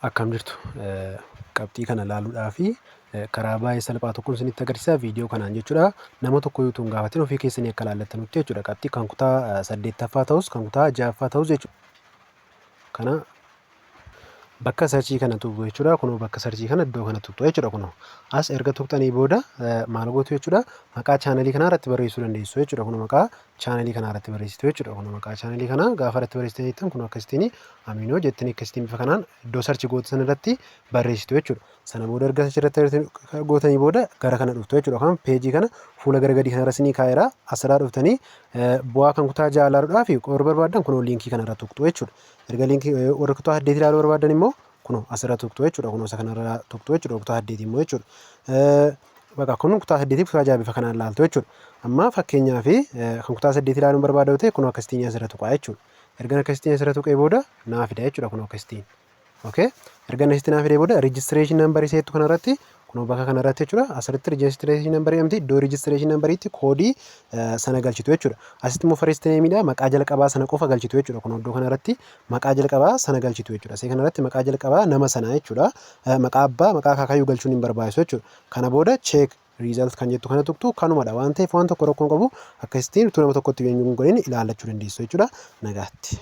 Akkam jirtu qabxii kana ilaaluudhaaf karaa baay'ee salphaa tokkoon isinitti agarsiisa viidiyoo kanaan jechuudha. Nama tokko yoo hin gaafatin ofii keessanii akka ilaallattanutti jechuudha. Qabxii kan kutaa 8ffaa ta'us kan kutaa 6ffaa ta'us jechuudha. Kana bakka sarchii kana tuqxu jechuudha. Kunoo bakka sarchii kana iddoo kana tuqxu jechuudha. Kunoo as erga tuqxanii booda maal gootu jechuudha. Maqaa chaanalii kanaa irratti barreessuu dandeessu jechuudha. Kunoo maqaa chaanalii kanaa irratti barreessitu jechuudha. Kunoo maqaa chaanalii kanaa gaafa irratti barreessitan jettan kunoo akkasitiin Aminoo jettanii akkasitiin bifa kanaan iddoo sarchii gootu sana irratti barreessitu jechuudha. Sana booda erga irratti gootanii booda gara kana dhuftu jechuudha. Kan peejii kana fuula gara gadii kana irra isinii kaa'eera. Asirraa dhuftanii bu'aa kan kutaa 6 ilaaluudhaaf warra barbaadan kunoo liinkii kana irra tuqxu jechuudha. Erga liinkii warra kutaa 8 ilaaluu barbaadan immoo kunoo asirra tuqxu jechuudha. Kunoo isa kanarra tuqxu jechuudha. Kutaa 8 immoo jechuudha. Bakka kun kutaa 8 kutaa 6 bifa kanaan ilaaltu jechuudha. Amma fakkeenyaaf kan kutaa 8 ilaaluun barbaadatu ta'e kunoo akkasitiin asirra tuqaa jechuudha. Erga akkasitiin asirra tuqee booda naa fida jechuudha. Kunoo akkasitiin. Okay. Erga asitti naa fidee booda registration number iseetu kanarratti kunoo bakka kanarratti jechuudha. Asirratti registration number jedhamti. Iddoo registration numberiitti koodii sana galchitu jechuudha. Asitti immoo first nameidha. Maqaa jalqabaa sana qofa galchitu jechuudha. Kunoo iddoo kanarratti maqaa jalqabaa sana galchitu jechuudha. Asii kanarratti maqaa jalqabaa nama sanaa jechuudha. Maqaa abbaa maqaa akaakayyuu galchuun hin barbaachisu jechuudha. Kana booda check result kan jettu kana tuqxu kanumadha waan ta'eef waan tokko rakkoon qabu akkasitiin utuu nama tokkotti eenyuun godhin ilaallachuu dandeessu jechuudha. Nagaatti.